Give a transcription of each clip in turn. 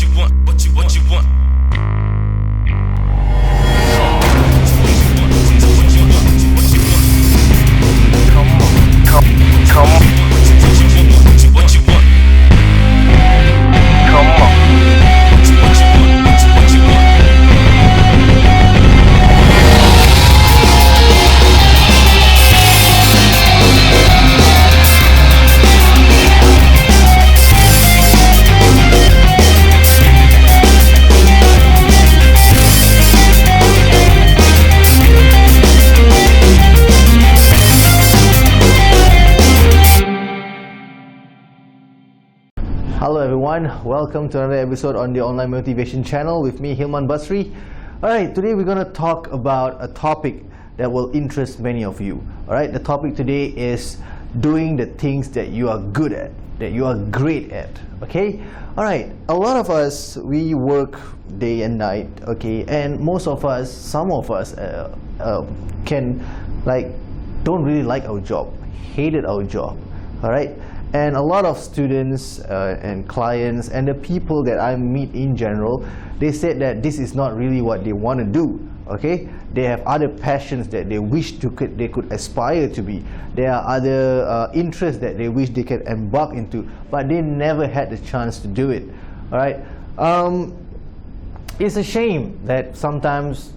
you want, what you want. Come on. What you want. Come on. What you want, what you want. Hello everyone, welcome to another episode on the Online Motivation Channel with me, Hilman Basri. Alright, today we're going to talk about a topic that will interest many of you. Alright, the topic today is doing the things that you are good at, that you are great at. Okay, alright, a lot of us, we work day and night, okay, and most of us, some of us don't really like our job, hated our job. Alright. And a lot of students and clients and the people that I meet in general, they said that this is not really what they want to do. Okay, they have other passions that they wish they could aspire to be. There are other interests that they wish they could embark into, but they never had the chance to do it. All right, it's a shame that sometimes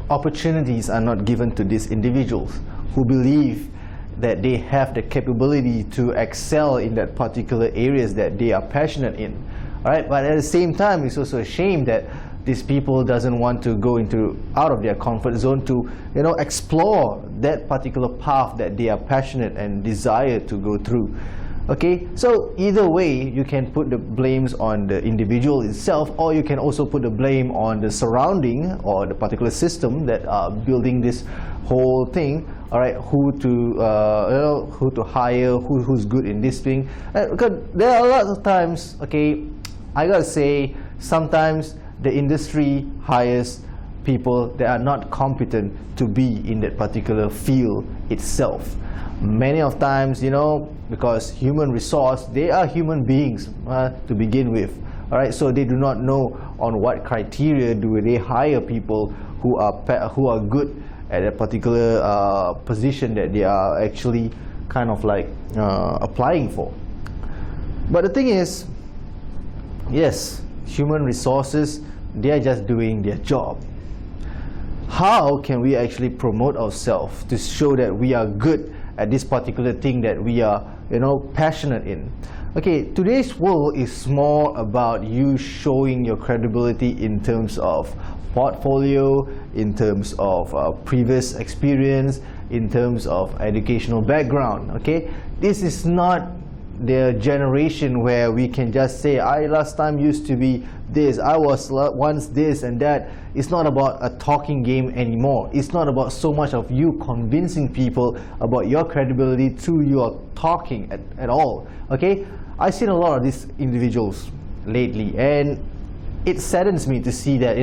opportunities are not given to these individuals who believe that they have the capability to excel in that particular areas that they are passionate in. Alright, but at the same time, it's also a shame that these people doesn't want to go out of their comfort zone to, explore that particular path that they are passionate and desire to go through. Okay, so either way, you can put the blames on the individual itself, or you can also put the blame on the surrounding or the particular system that are building this whole thing. All right, who to hire, who's good in this thing. Because there are a lot of times, okay, I gotta say, sometimes the industry hires people that are not competent to be in that particular field itself. Many of times, because human resource, they are human beings to begin with. All right, so they do not know on what criteria do they hire people who are good at a particular position that they are actually kind of like applying for. But the thing is, yes, human resources, they are just doing their job. How can we actually promote ourselves to show that we are good at this particular thing that we are, passionate in? Okay, today's world is more about you showing your credibility in terms of portfolio, in terms of previous experience, in terms of educational background. Okay, this is not the generation where we can just say, I last time used to be this, I was once this and that. It's not about a talking game anymore. It's not about so much of you convincing people about your credibility through your talking at all. Okay, I've seen a lot of these individuals lately, and it saddens me to see that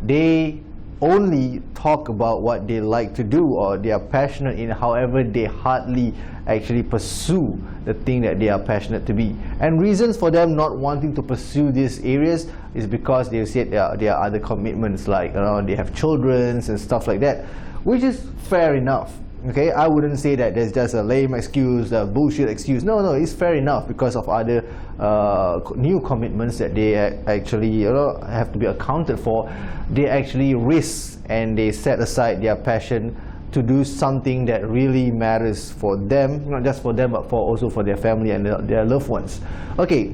they only talk about what they like to do or they are passionate in. However, they hardly actually pursue the thing that they are passionate to be. And reasons for them not wanting to pursue these areas is because they said there are other commitments, like they have children and stuff like that, which is fair enough. Okay, I wouldn't say that there's just a lame excuse, a bullshit excuse. No, it's fair enough because of other new commitments that they actually have to be accounted for. They actually risk and they set aside their passion to do something that really matters for them, not just for them, but also for their family and their loved ones. Okay,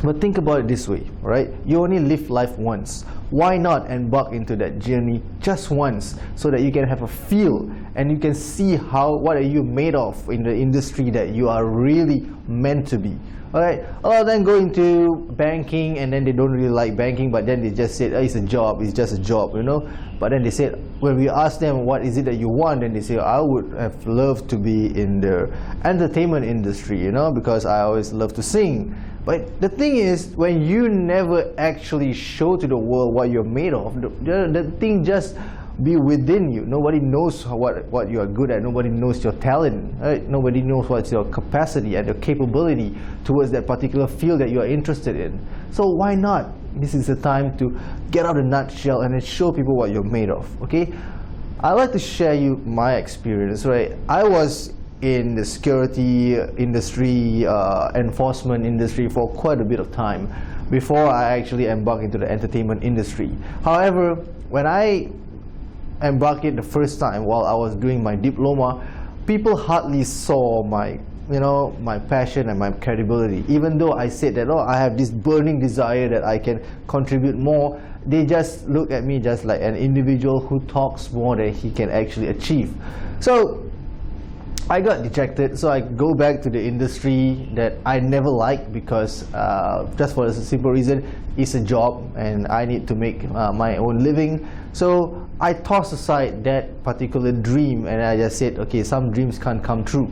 but think about it this way, right? You only live life once. Why not embark into that journey just once, so that you can have a feel and you can see what are you made of in the industry that you are really meant to be. Alright, a lot of them go into banking and then they don't really like banking, but then they just said, it's a job, it's just a job, But then they said, when we ask them what is it that you want, then they say, I would have loved to be in the entertainment industry, because I always love to sing. But the thing is, when you never actually show to the world what you're made of, the thing just be within you. Nobody knows what you are good at. Nobody knows your talent. Right? Nobody knows what's your capacity and your capability towards that particular field that you are interested in. So why not? This is the time to get out of the nutshell and then show people what you're made of. Okay, I'd like to share you my experience. Right, I was in the security industry, enforcement industry for quite a bit of time before I actually embarked into the entertainment industry. However, when I embarked it the first time while I was doing my diploma, people hardly saw my my passion and my credibility. Even though I said that, oh, I have this burning desire that I can contribute more, they just look at me just like an individual who talks more than he can actually achieve. So I got dejected, so I go back to the industry that I never liked because just for a simple reason, it's a job and I need to make my own living. So I tossed aside that particular dream and I just said, okay, some dreams can't come true.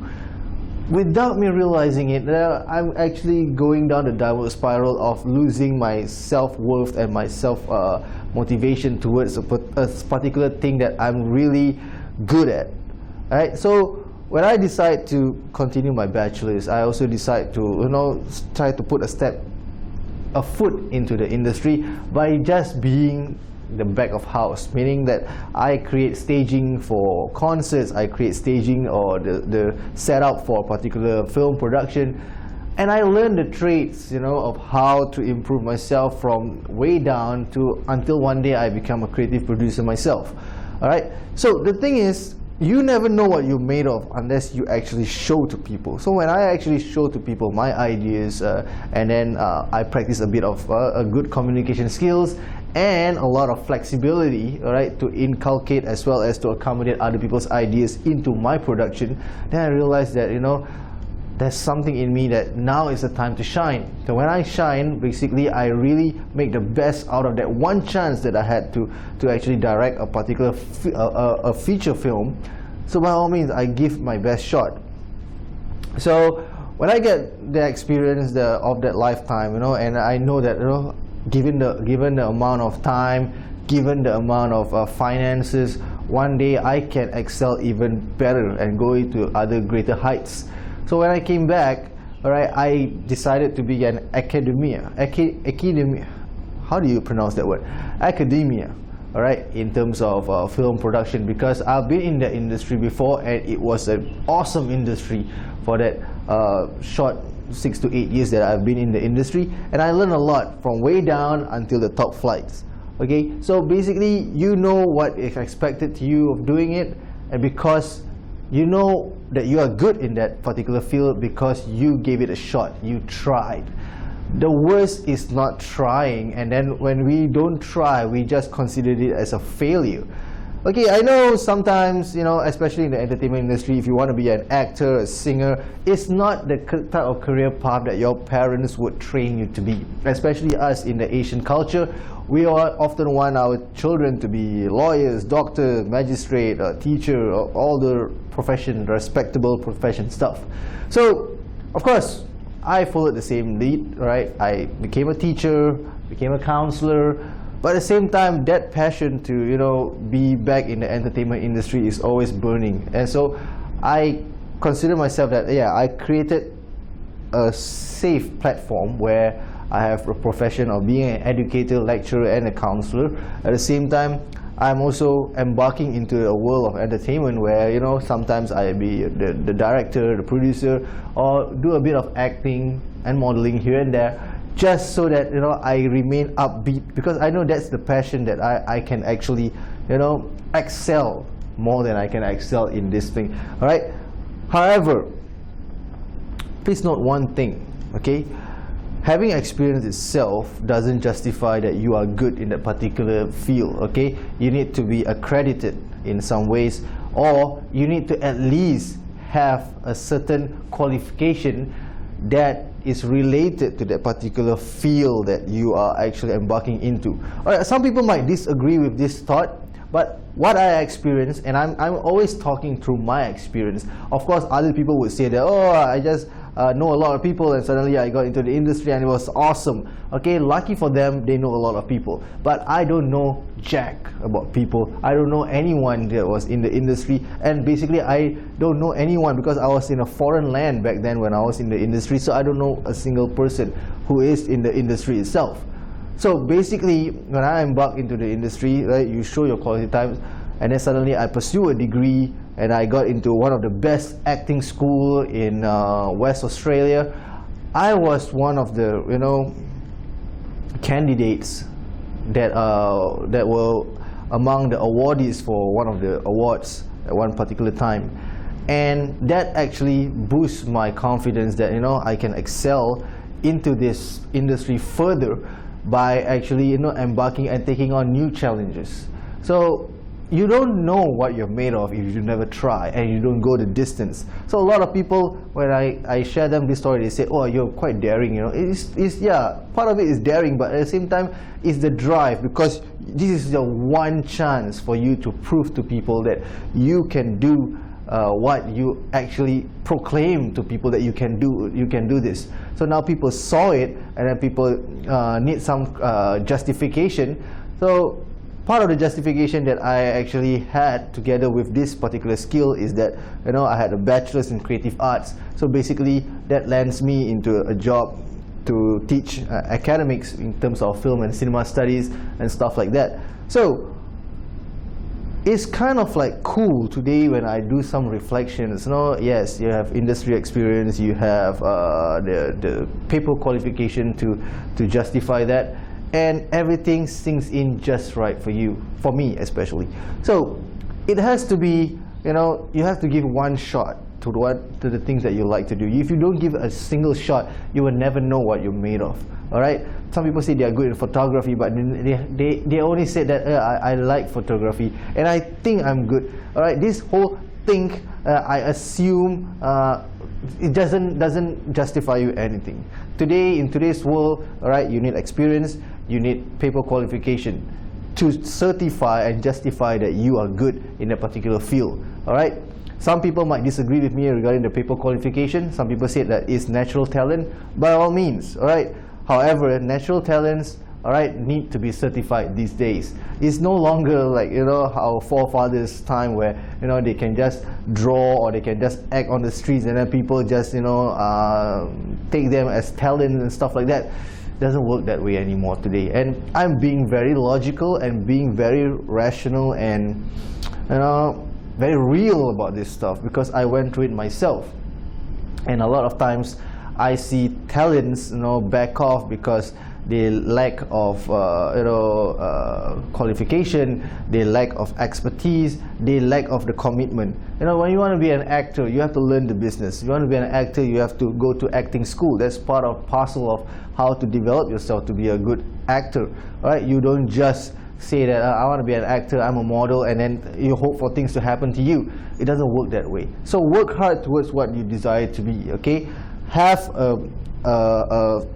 Without me realizing it, I'm actually going down the downward spiral of losing my self-worth and my self-motivation towards a particular thing that I'm really good at. Alright, so when I decide to continue my bachelor's, I also decide to try to put a foot into the industry by just being the back of house, meaning that I create staging for concerts, I create staging or the setup for a particular film production, and I learned the traits of how to improve myself from way down to until one day I become a creative producer myself. Alright, so the thing is, you never know what you're made of unless you actually show to people. So when I actually show to people my ideas and then I practice a bit of a good communication skills and a lot of flexibility, alright, to inculcate as well as to accommodate other people's ideas into my production, then I realized that there's something in me that now is the time to shine. So when I shine, basically I really make the best out of that one chance that I had to actually direct a particular a feature film. So by all means, I give my best shot. So when I get the experience of that lifetime, and I know that given the amount of time, given the amount of finances, one day I can excel even better and go into other greater heights. So when I came back, alright, I decided to be an academia. How do you pronounce that word? Academia. Alright, in terms of film production, because I've been in the industry before and it was an awesome industry for that short 6 to 8 years that I've been in the industry, and I learned a lot from way down until the top flights. Okay, so basically you know what is expected to you of doing it, and because you know that you are good in that particular field because you gave it a shot, you tried. The worst is not trying, and then when we don't try, we just consider it as a failure. Okay, I know sometimes, especially in the entertainment industry, if you want to be an actor, a singer, it's not the type of career path that your parents would train you to be. Especially us in the Asian culture, we often want our children to be lawyers, doctor, magistrate, teacher, all the respectable profession stuff. So, of course, I followed the same lead, right? I became a teacher, became a counselor, but at the same time, that passion to be back in the entertainment industry is always burning. And so I consider myself that I created a safe platform where I have a profession of being an educator, lecturer, and a counselor. At the same time, I'm also embarking into a world of entertainment where sometimes I be the director, the producer, or do a bit of acting and modeling here and there, just so that I remain upbeat, because I know that's the passion that I can actually excel more than I can excel in this thing. Alright, however, please note one thing, okay? Having experience itself doesn't justify that you are good in that particular field, okay? You need to be accredited in some ways, or you need to at least have a certain qualification that is related to that particular field that you are actually embarking into. Alright, some people might disagree with this thought, but what I experienced, and I'm always talking through my experience. Of course, other people would say that, oh, know a lot of people, and suddenly I got into the industry and it was awesome. Okay, lucky for them, they know a lot of people. But I don't know jack about people. I don't know anyone that was in the industry, and basically I don't know anyone because I was in a foreign land back then when I was in the industry, so I don't know a single person who is in the industry itself. So basically, when I embark into the industry, right, you show your quality times, and then suddenly I pursue a degree, and I got into one of the best acting school in West Australia. I was one of the, you know, candidates that were among the awardees for one of the awards at one particular time, and that actually boosts my confidence that, you know, I can excel into this industry further by actually, you know, embarking and taking on new challenges. So you don't know what you're made of if you never try and you don't go the distance. So a lot of people, when I share them this story, they say, oh, you're quite daring, you know. It's yeah, part of it is daring, but at the same time it's the drive, because this is the one chance for you to prove to people that you can do what you actually proclaim to people that you can do this. So now people saw it, and then people need some justification. So part of the justification that I actually had together with this particular skill is that, you know, I had a bachelor's in creative arts. So basically that lands me into a job to teach academics in terms of film and cinema studies and stuff like that. So it's kind of like cool today when I do some reflections. You know, yes, you have industry experience, you have the paper qualification to justify that, and everything sinks in just right for you, for me especially. So it has to be, you know, you have to give one shot to the things that you like to do. If you don't give a single shot, you will never know what you're made of. All right. Some people say they are good in photography, but they only said that I like photography, and I think I'm good. All right. This whole thing, I assume, it doesn't justify you anything. Today, in today's world, all right, you need experience, you need paper qualification to certify and justify that you are good in a particular field. All right. Some people might disagree with me regarding the paper qualification. Some people say that it's natural talent. By all means, all right. However, natural talents, all right, need to be certified these days. It's no longer like, you know, our forefathers' time where, you know, they can just draw or they can just act on the streets and then people just, you know, take them as talent and stuff like that. It doesn't work that way anymore today. And I'm being very logical and being very rational and, you know, very real about this stuff because I went through it myself. And a lot of times I see talents, you know, back off because they lack of qualification, they lack of expertise, they lack of the commitment. You know, when you want to be an actor, you have to learn the business. You want to be an actor, you have to go to acting school. That's part of parcel of how to develop yourself to be a good actor. Right? You don't just say that I want to be an actor, I'm a model, and then you hope for things to happen to you. It doesn't work that way. So work hard towards what you desire to be. Okay, have a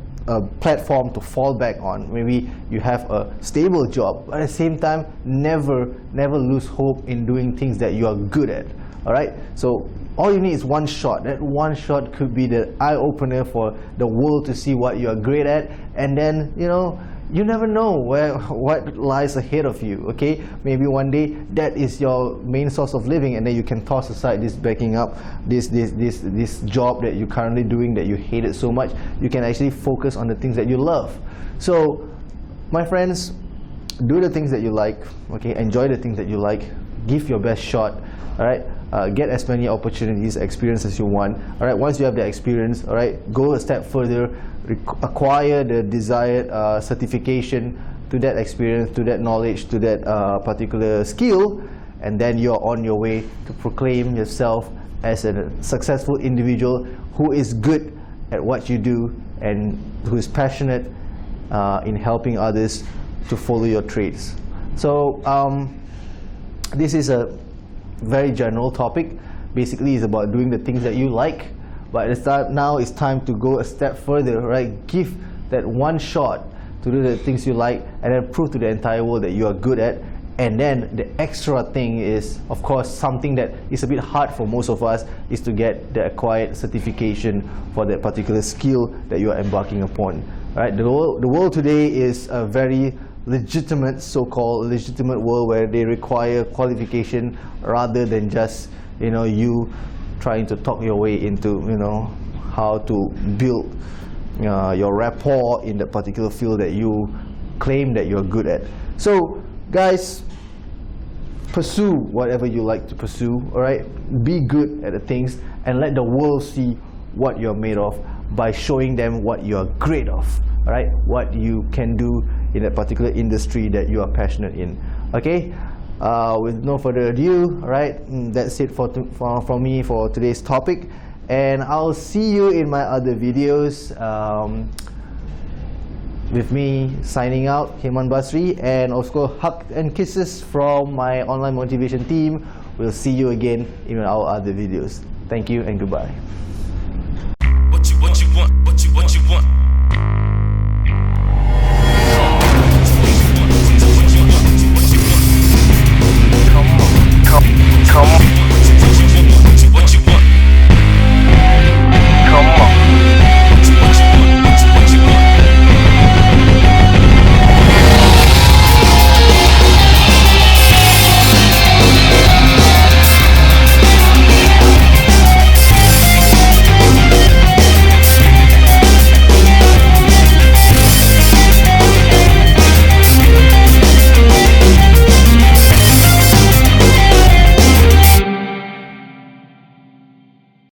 platform to fall back on. Maybe you have a stable job, but at the same time, never lose hope in doing things that you are good at. All right. So all you need is one shot. That one shot could be the eye opener for the world to see what you are great at, and then, you know, you never know what lies ahead of you. Okay, maybe one day that is your main source of living, and then you can toss aside this backing up this job that you're currently doing that you hated so much. You can actually focus on the things that you love. So my friends, do the things that you like. Okay, enjoy the things that you like. Give your best shot. All right. Get as many opportunities, experience as you want. All right. Once you have the experience, all right, go a step further, acquire the desired certification to that experience, to that knowledge, to that particular skill, and then you're on your way to proclaim yourself as a successful individual who is good at what you do and who is passionate in helping others to follow your trades. So this is a very general topic. Basically, it's about doing the things that you like, but now it's time to go a step further, right? Give that one shot to do the things you like, and then prove to the entire world that you are good at, And then the extra thing is, of course, something that is a bit hard for most of us, is to get the acquired certification for that particular skill that you are embarking upon. Right? The world today is a very legitimate, so-called legitimate world, where they require qualification rather than just, you know, you trying to talk your way into, you know, how to build your rapport in that particular field that you claim that you're good at. So guys, pursue whatever you like to pursue, all right? Be good at the things and let the world see what you're made of by showing them what you're great of, all right? What you can do in that particular industry that you are passionate in, okay? With no further ado, all right, that's it from me for today's topic, and I'll see you in my other videos. With me signing out, Heman Basri, and also hugs and kisses from my online motivation team. We'll see you again in our other videos. Thank you and goodbye.